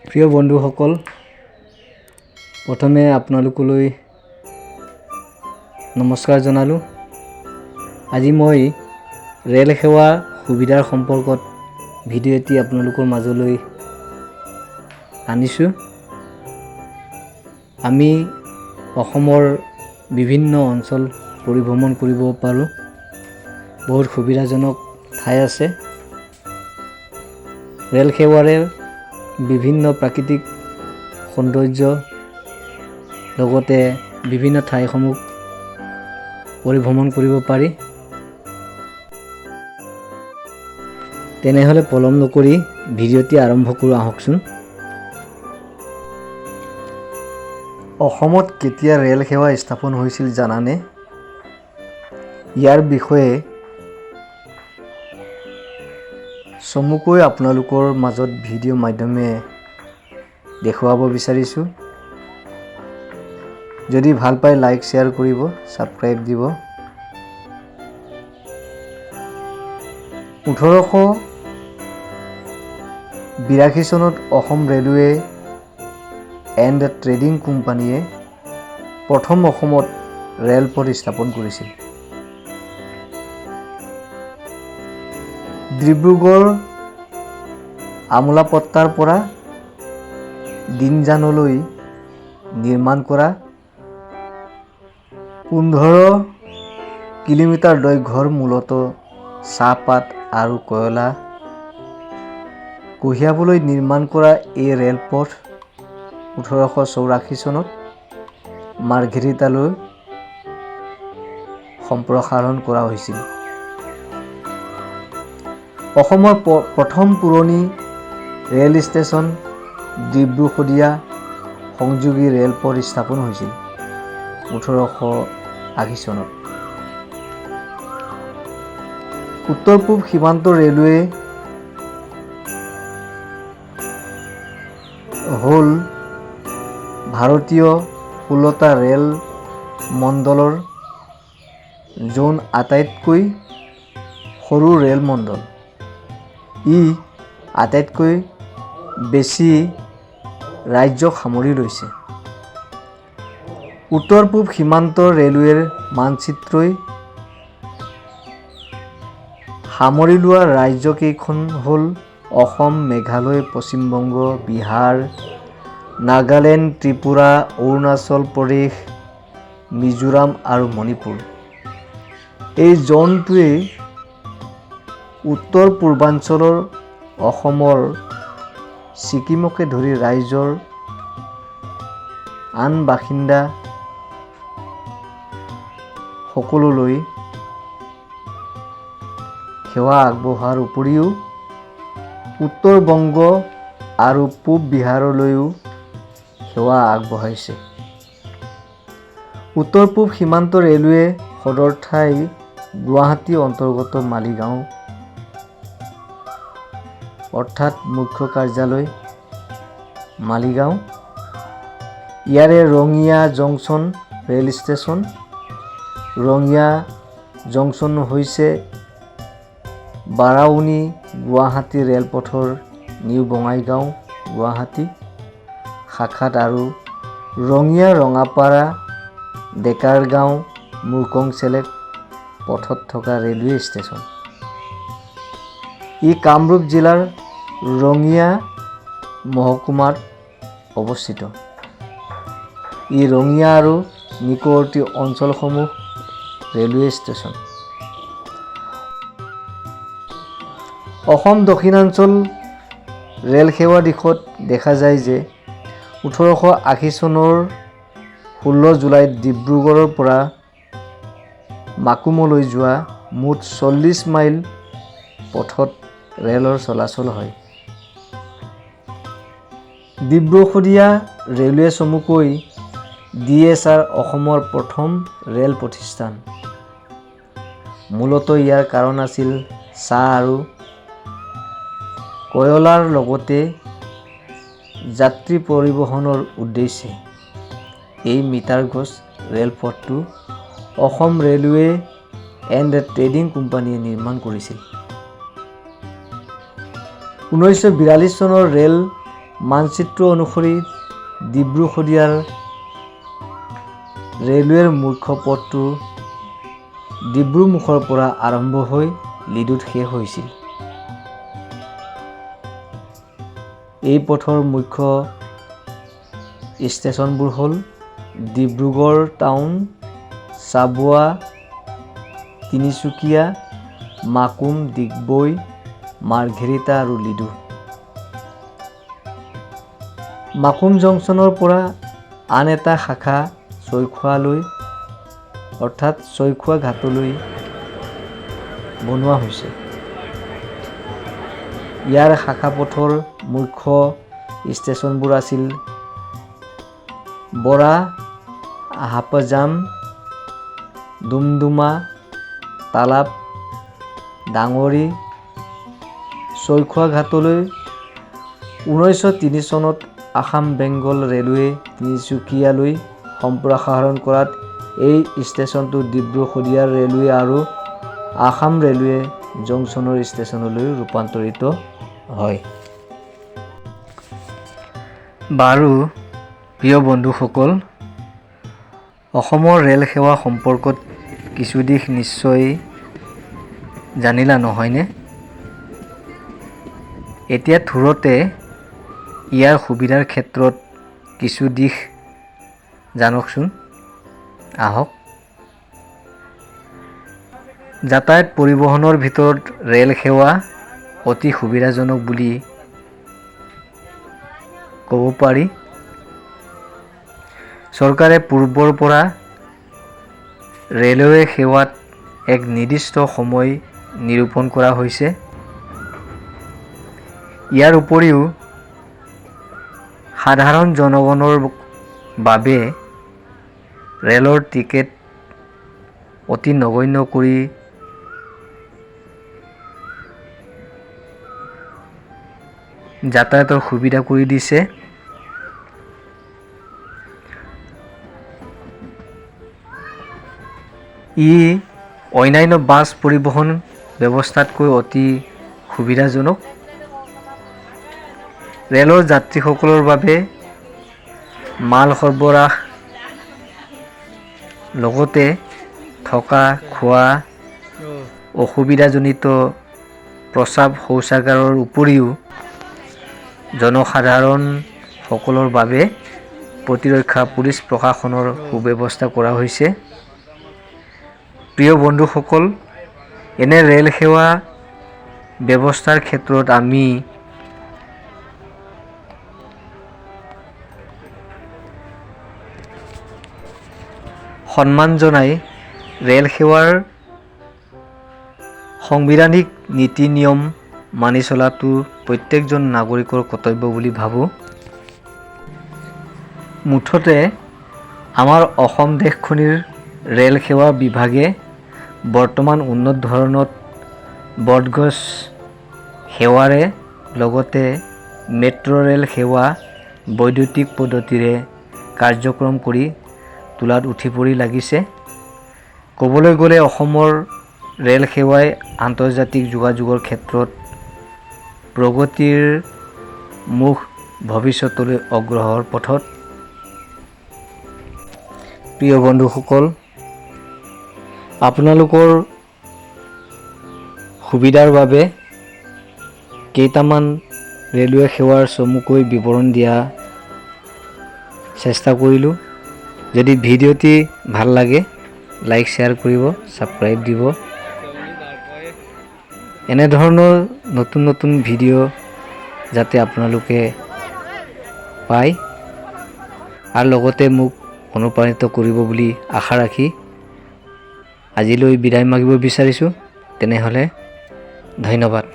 প্ৰিয় বন্ধুসকল, প্ৰথমে আপোনালোকলৈ নমস্কাৰ জনালোঁ। আজি মই ৰেল সেৱা সুবিধাৰ সম্পৰ্কত ভিডিঅ' এটি আপোনালোকৰ মাজলৈ আনিছোঁ। আমি অসমৰ বিভিন্ন অঞ্চল পৰিভ্ৰমণ কৰিব পাৰোঁ। বহুত সুবিধাজনক ঠাই আছে। ৰেল সেৱাৰে বিভিন্ন প্ৰাকৃতিক সৌন্দৰ্য লগতে বিভিন্ন ঠাইসমূহ পৰিভ্ৰমণ কৰিব পাৰি। তেনেহ'লে পলম নকৰি ভিডিঅ'টি আৰম্ভ কৰোঁ আহকচোন। অসমত কেতিয়া ৰেল সেৱা স্থাপন হৈছিল জানানে? ইয়াৰ বিষয়ে চমুকৈ আপোনালোকৰ মাজত ভিডিঅ' মাধ্যমে দেখুৱাব বিচাৰিছোঁ। যদি ভাল পায় লাইক শ্বেয়াৰ কৰিব, ছাবস্ক্ৰাইব দিব। 1882 চনত অসম ৰেলৱে এণ্ড ট্ৰেডিং কোম্পানীয়ে প্ৰথম অসমত ৰেলপথ স্থাপন কৰিছিল। ডিব্ৰুগড় আমোলাপট্টাৰ পৰা দিনজানলৈ নিৰ্মাণ কৰা 15 কিলোমিটাৰ দৈৰ্ঘ্যৰ মূলতঃ চাহপাত আৰু কয়লা কঢ়িয়াবলৈ নিৰ্মাণ কৰা এই ৰেলপথ 1884 চনত মাৰ্ঘেৰিটালৈ সম্প্ৰসাৰণ কৰা হৈছিল। অসমৰ প্ৰথম পুৰণি ৰেল ষ্টেচন ডিব্ৰু-শদিয়া সংযোগী ৰেলপথ স্থাপন হৈছিল 1880 চনত। উত্তৰ-পূব সীমান্ত ৰেলৱে হ'ল ভাৰতীয় 16টা ৰেল মণ্ডলৰ জন আটাইতকৈ সৰু ৰেল মণ্ডল। ই আটাইতকৈ বেছি ৰাজ্যক সামৰি লৈছে। উত্তৰ-পূব সীমান্ত ৰেলৱেৰ মানচিত্ৰই সামৰি লোৱা ৰাজ্যকেইখন হ'ল অসম, মেঘালয়, পশ্চিম বংগ, বিহাৰ, নাগালেণ্ড, ত্ৰিপুৰা, অৰুণাচল প্ৰদেশ, মিজোৰাম আৰু মণিপুৰ। এই জ'নটোৱে উত্তৰ-পূৰ্বাঞ্চলৰ অসমৰ ছিকিমকে ধৰি ৰাজ্যৰ আন বাসিন্দা সকললৈ সেৱা আগবঢ়োৱাৰ উপৰিও উত্তৰ বংগ আৰু পূব বিহাৰলৈও সেৱা আগবঢ়াইছে। উত্তৰ-পূব সীমান্ত ৰেলৱে সদৰ ঠাই গুৱাহাটী অন্তৰ্গত মালিগাঁও, অৰ্থাৎ মুখ্য কাৰ্যালয় মালিগাঁও। ইয়াৰে Rangia junction rail station. Rangia junction হৈছে বাৰাউনী গুৱাহাটী ৰেলপথৰ নিউ বঙাইগাঁও গুৱাহাটী শাখাত আৰু ৰঙিয়া ৰঙাপাৰা ডেকাৰগাঁও মুৰ্কংচেলেক পথত থকা ৰেলৱে ষ্টেচন। ই কামৰূপ জিলাৰ ৰঙিয়া মহকুমাত অৱস্থিত। ই ৰঙিয়া আৰু নিকটৱৰ্তী অঞ্চলসমূহ ৰেলৱে ষ্টেচন। অসম দক্ষিণাঞ্চল ৰেল সেৱা দিশত দেখা যায় যে 1880 চনৰ 16 জুলাইত ডিব্ৰুগড়ৰ পৰা মাকুমলৈ যোৱা মুঠ 40 মাইল পথত ৰেলৰ চলাচল হয়। ডিব্ৰু-শদিয়া ৰেলৱে চমুকৈ DSR অসমৰ প্ৰথম ৰেল প্ৰতিষ্ঠান। মূলতঃ ইয়াৰ কাৰণ আছিল চাহ আৰু কয়লাৰ লগতে যাত্ৰী পৰিবহণৰ উদ্দেশ্যে এই মিটাৰ গজ ৰেলপথটো অসম ৰেলৱে এণ্ড ট্ৰেডিং কোম্পানীয়ে নিৰ্মাণ কৰিছিল। 1942 চনৰ ৰেল মানচিত্ৰ অনুসৰি ডিব্ৰু শদিয়াৰ ৰেলৱেৰ মুখ্য পথটো ডিব্ৰুমুখৰ পৰা আৰম্ভ হৈ লিডুত শেষ হৈছিল। এই পথৰ মুখ্য ষ্টেচনবোৰ হ'ল ডিব্ৰুগড় টাউন, চাবুৱা, তিনিচুকীয়া, মাকুম, ডিগবৈ, মাৰ্ঘেৰিটা আৰু লিডু। মাকুম জংচনৰ পৰা আন এটা শাখা ছৈখোৱালৈ অৰ্থাৎ ছৈখোৱা ঘাটলৈ বনোৱা হৈছে। ইয়াৰ শাখা পথৰ মুখ্য ষ্টেচনবোৰ আছিল বৰা, হাপাজাম, ডুমডুমা, তালাপ, ডাঙৰি। ছৈখোৱা ঘাটলৈ 1903 চনত আসাম বেংগল ৰেলৱে তিনিচুকীয়ালৈ সম্প্ৰসাৰণ কৰাত এই ষ্টেচনটো ডিব্ৰু শদিয়াৰ ৰেলৱে আৰু আসাম ৰেলৱে জংচনৰ ষ্টেচনলৈ ৰূপান্তৰিত হয়। বাৰু প্ৰিয় বন্ধুসকল, অসমৰ ৰেল সেৱা সম্পৰ্কত কিছু দিশ নিশ্চয় জানিলা নহয়নে? এতিয়া থুৰতে ইয়াৰ সুবিধাৰ ক্ষেত্ৰত কিছু দিশ জানকচোন। আহক। যাতায়াত পৰিবহণৰ ভিতৰত ৰেল সেৱা অতি সুবিধাজনক বুলি ক'ব পাৰি। চৰকাৰে পূৰ্বৰ পৰা ৰেলৱে সেৱাত এক নিৰ্দিষ্ট সময় নিৰূপণ কৰা হৈছে। ইয়াৰ উপৰিও সাধাৰণ জনগণৰ বাবে ৰেলৰ টিকেট অতি নগণ্য কৰি যাতায়াতৰ সুবিধা কৰি দিছে। ই অন্যান্য বাছ পৰিবহণ ব্যৱস্থাতকৈ অতি সুবিধাজনক। ৰেলৰ যাত্ৰীসকলৰ বাবে মাল সৰবৰাহ লগতে থকা খোৱা অসুবিধাজনিত প্ৰস্ৰাৱ শৌচাগাৰৰ উপৰিও জনসাধাৰণ সকলৰ বাবে প্ৰতিৰক্ষা পুলিচ প্ৰশাসনৰ সুব্যৱস্থা কৰা হৈছে। প্ৰিয় বন্ধুসকল, এনে ৰেল সেৱা ব্যৱস্থাৰ ক্ষেত্ৰত আমি সন্মান জনাই ৰেল সেৱাৰ সাংবিধানিক নীতি নিয়ম মানি চলাটো প্ৰত্যেকজন নাগৰিকৰ কৰ্তব্য বুলি ভাবোঁ। মুঠতে আমাৰ অসম দেশখনিৰ ৰেল সেৱা বিভাগে বৰ্তমান উন্নত ধৰণত বটগছ সেৱাৰে লগতে মেট্ৰ' ৰেল সেৱা বৈদ্যুতিক পদ্ধতিৰে কাৰ্যক্ৰম কৰি তোলাত উঠি পৰি লাগিছে। ক'বলৈ গ'লে অসমৰ ৰেল সেৱাই আন্তৰ্জাতিক যোগাযোগৰ ক্ষেত্ৰত প্ৰগতিৰ মুখ ভৱিষ্যতলৈ অগ্ৰসৰ পথত। প্ৰিয় বন্ধুসকল, আপোনালোকৰ সুবিধাৰ বাবে কেইটামান ৰেলৱে সেৱাৰ চমুকৈ বিৱৰণ দিয়া চেষ্টা কৰিলোঁ। যদি ভিডিঅ'টি ভাল লাগে লাইক শ্বেয়াৰ কৰিব, ছাবস্ক্ৰাইব দিব। এনেধৰণৰ নতুন নতুন ভিডিঅ' যাতে আপোনালোকে পায় আৰু লগতে মোক অনুপ্ৰাণিত কৰিব বুলি আশা ৰাখি আজিলৈ বিদায় মাগিব বিচাৰিছোঁ। তেনেহ'লে ধন্যবাদ।